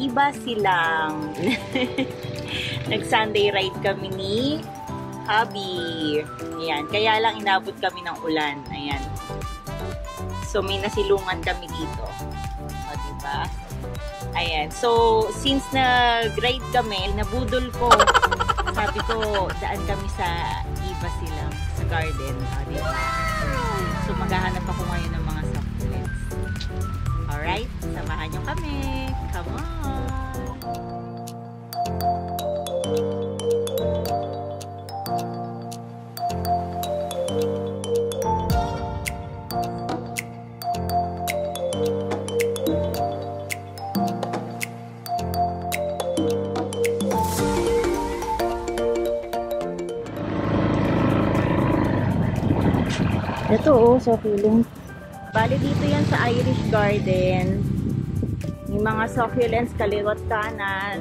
Iba Silang. Nag-Sunday ride kami ni Hubby. Ayan. Kaya lang inabot kami ng ulan. Ayan. So, may nasilungan kami dito. O, diba? Ayan. So, since nag-ride kami, nabudol ko. Sabi ko, daan kami sa Iba Silang, sa garden. O, diba? So, maghahanap ako ngayon ng mga succulents. Alright? Samahan nyo kami. Come on! Ito succulent. Bali dito yan sa Irish Garden. Yung mga succulents kaliwat kanan.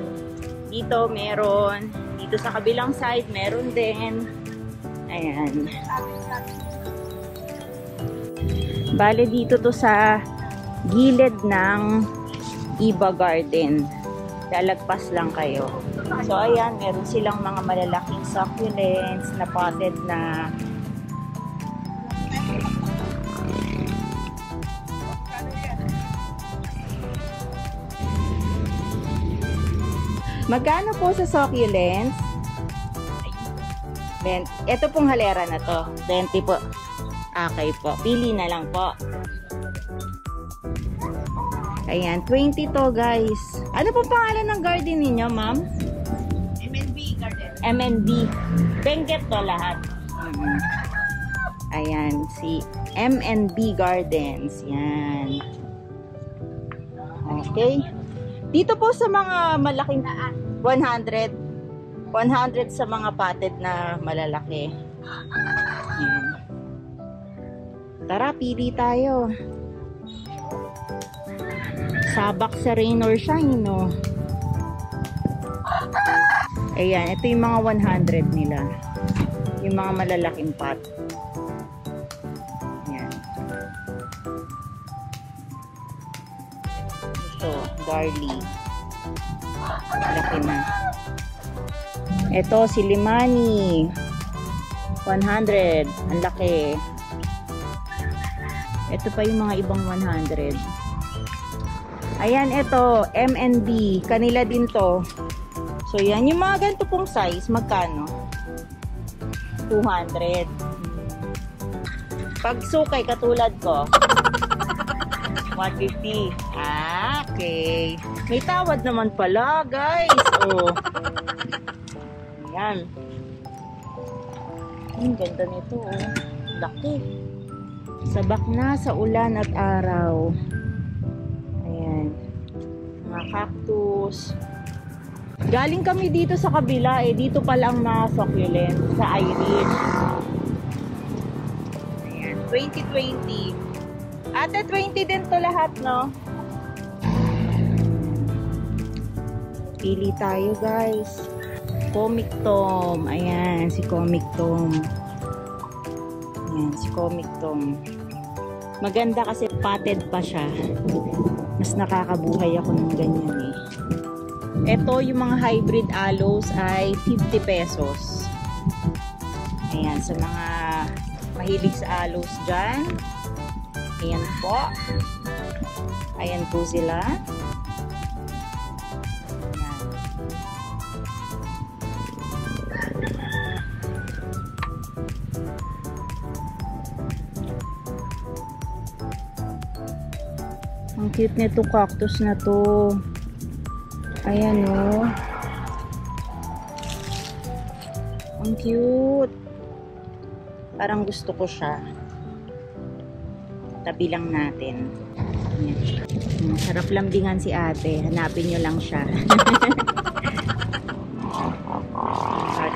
Dito meron. Dito sa kabilang side meron din. Ayan. Bali dito to sa gilid ng Iba Garden. Lalagpas lang kayo. So ayan, meron silang mga malalaking succulents na potted na. Magkano po sa succulents? Ito pong halera na to. 20 po. Okay po. Pili na lang po. Ayan. 20 to guys. Ano pong pangalan ng garden ninyo, ma'am? MNB Garden. MNB. Benguet to lahat. Ayan. Si MNB Gardens. Yan. Okay. Dito po sa mga malaking 100 sa mga potted na malalaki. Ayan. Tara, pili tayo. Sabak sa rain or shine, no? Ayan, ito yung mga 100 nila. Yung mga malalaking pot. Ayan. Ito, barley. Laki na. Ito, si Limani. 100. Ang laki. Ito pa yung mga ibang 100. Ayan, ito. MNB. Kanila din to. So, yan. Yung mga ganito pong size, magkano? 200. Pag sukay, katulad ko, 150. Ah, okay. May tawad naman pala, guys. Oh. Ayan. Ang ganda nito, oh. Laki. Sabak na sa ulan at araw. Ayan. Mga cactus. Galing kami dito sa kabila, eh. Dito pala ang mga succulent sa Irish. Ayan. 2020. Ate, 20 din to lahat, no? Pili tayo, guys. Comic Tom. Ayan, si Comic Tom. Ayan, si Comic Tom. Maganda kasi potted pa siya. Mas nakakabuhay ako ng ganyan, eh. Ito, yung mga hybrid aloes ay 50 pesos. Ayan, sa mga mahilig sa aloes dyan. Ayan po. Ayan po sila. Ang cute nito cactus na to. Ayan o. Ang cute. Parang gusto ko siya. Tabi lang natin. Ayan. Sarap lambingan si ate. Hanapin nyo lang siya.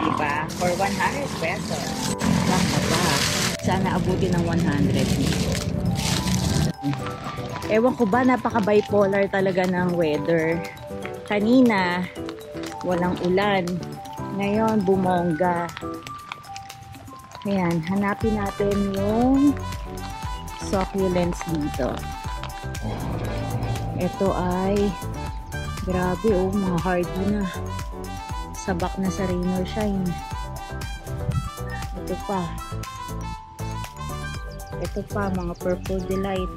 Diba? For 100 pesos. Baka ba? Sana abutin ng 100 dito. Ewan ko ba, napaka-bipolar talaga ng weather. Kanina, walang ulan. Ngayon, bumongga. Ayan, hanapin natin yung succulents dito. Ito ay Grabe oh, mga hardy na. Sabak na sa Rain or Shine. Ito pa. Ito pa, mga Purple Delight.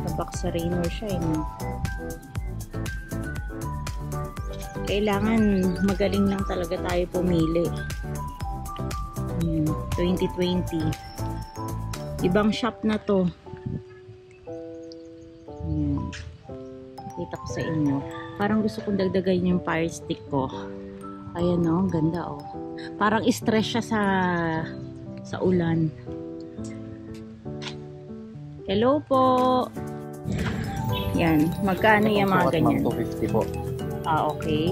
Sabak sa Rain or Shine. Kailangan magaling lang talaga tayo pumili. 2020. Ibang shop na to. Kita ko sa inyo. Parang gusto kong dagdagan yung fire stick ko. Ayan o, ang ganda o. Parang stress siya sa ulan. Hello po. Yan, magkano yung mga ganyan? 250 po. Ah, okay.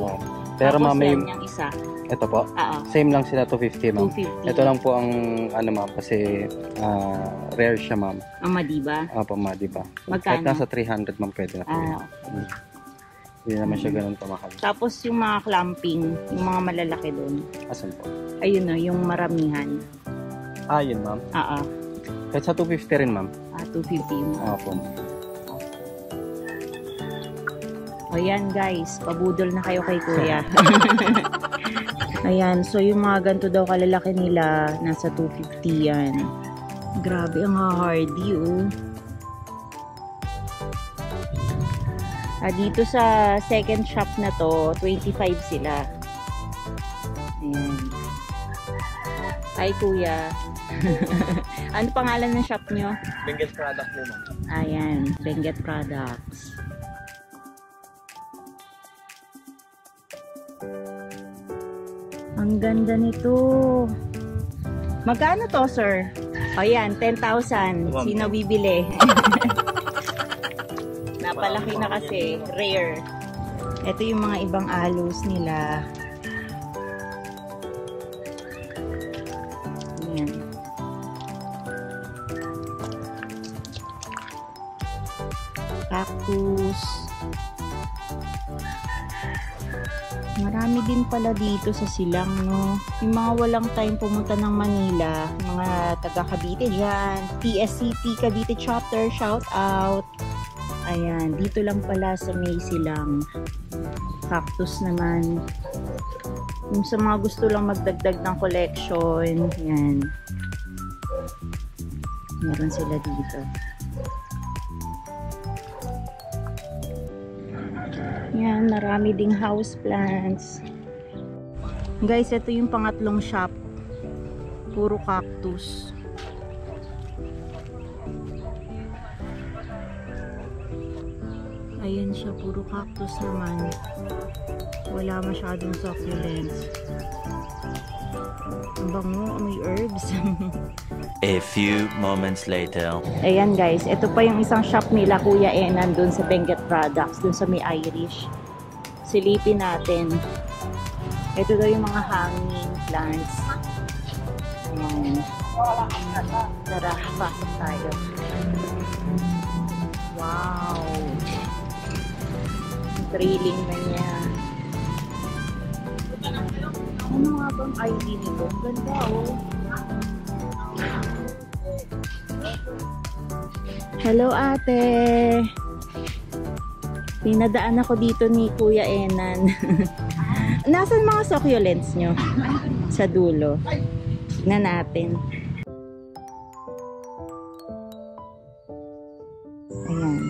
Pero tapos ma'am, yan yung isa. ito po. Same lang sila, 250 ma'am. 250. Ito lang po ang ano ma'am, kasi rare siya ma'am. Ang Madiba? Opo, Madiba. Magkano? Kahit nasa 300 ma'am pwede na po. Okay. Hindi naman siya ganun kamahal. Tapos yung mga clamping, yung mga malalaki doon. Asan po? Ayun o, yung maramihan. Yun ma'am. Kahit sa 250 rin ma'am. 250 yung Opo. O yan guys, pabudol na kayo kay kuya. Ayan, so yung mga ganito daw kalalaki nila, nasa 250 yan. Grabe, ang hardy oh. Dito sa second shop na to, 25 sila. Ayan. Hi kuya. Ano pangalan ng shop nyo? Benguet product mo ma'am. Ayan, Benguet Products. Ang ganda nito. Magkano to, sir? Ayan, 10,000. Sino bibili? Napalaki na kasi. Rare. Ito yung mga ibang alos nila. Ayan. Cactus. Marami din pala dito sa Silang, no? Yung mga walang time pumunta ng Manila, mga taga Cavite dyan, TSCP Cavite Chapter, shout out. Ayan, dito lang pala sa May Silang. Cactus naman. Yung sa mga gusto lang magdagdag ng collection, yan. Meron sila dito. Yan, marami ding house plants. Guys, ito yung pangatlong shop. Puro cactus. Ayan siya, puro cactus naman. Wala masyadong succulents. Ang bango, may herbs. A few moments later. Ayan guys, ito pa yung isang shop nila Kuya Enan dun sa Benguet Products, dun sa may Irish. Silipin natin. Ito daw yung mga hanging plants. Ayan. Tara, pasok tayo. Wow! Thrilling na niya. Ano nga bang ID nito? Ganda oh. Hello ate. Pinadaan ako dito ni Kuya Enan. Nasaan mga succulents nyo? Sa dulo. Tignan natin. Ayan.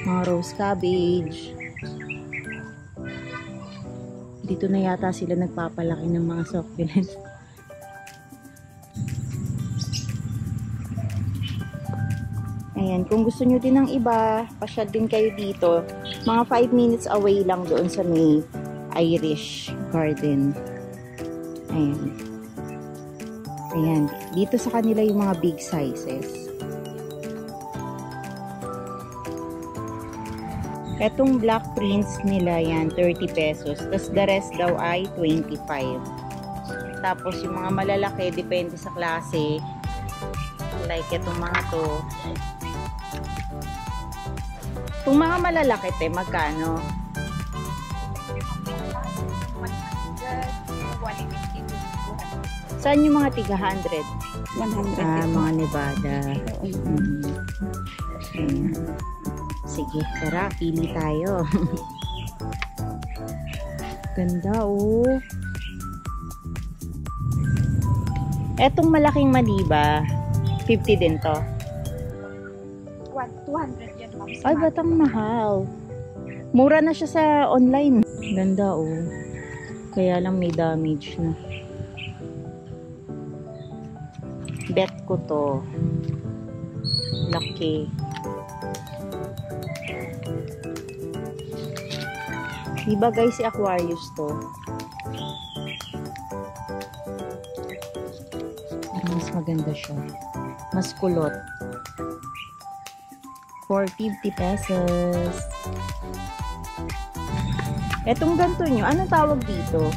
Mga rose cabbage. Dito na yata sila nagpapalaki ng mga succulents. Ayan, kung gusto nyo din ng iba, pasyal din kayo dito. Mga 5 minutes away lang doon sa may Irish Garden. Ayan. Ayan, dito sa kanila yung mga big sizes. Etong black prints nila yan, 30 pesos. Tapos the rest daw ay 25. Tapos yung mga malalaki, depende sa klase. Like etong mga to. Kung mga malalaki, magkano? 100, 150. Saan yung mga tiga 100? 100. Mga Nevada. Sige, tara, pili tayo. Ganda, oh. Etong malaking maliba, 50 din to. 200 yan, ma'am. Ay, batang mahal. Mura na siya sa online. Ganda, oh. Kaya lang may damage na. Bet ko to. Laki. Diba guys, si Aquarius to? Mas maganda siya. Mas kulot. 450 pesos. Etong ganito nyo, anong tawag dito?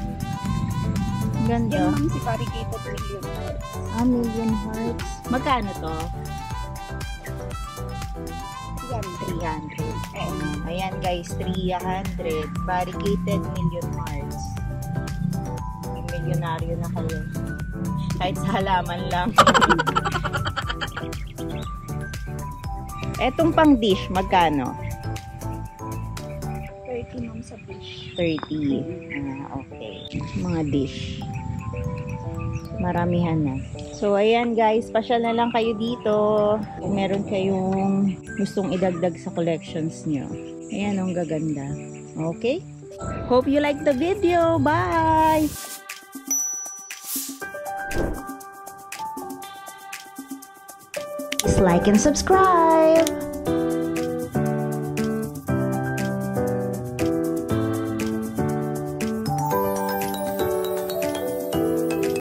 Ganda. Yan, ma'am, si Variegated Million Hearts. Million Hearts. Magkano to? 300. 300. Ayan guys, 300. Variegated Million Hearts. Milyonaryo na kayo. Kahit sa halaman lang. Etong pang dish, magkano? 30, ma'am, sa dish. 30. Okay. Mga dish. Maramihan na. So, ayan guys, pasyal na lang kayo dito. Kung meron kayong gustong idagdag sa collections nyo. Ayan, ang gaganda. Okay? Hope you like the video. Bye! Please like and subscribe!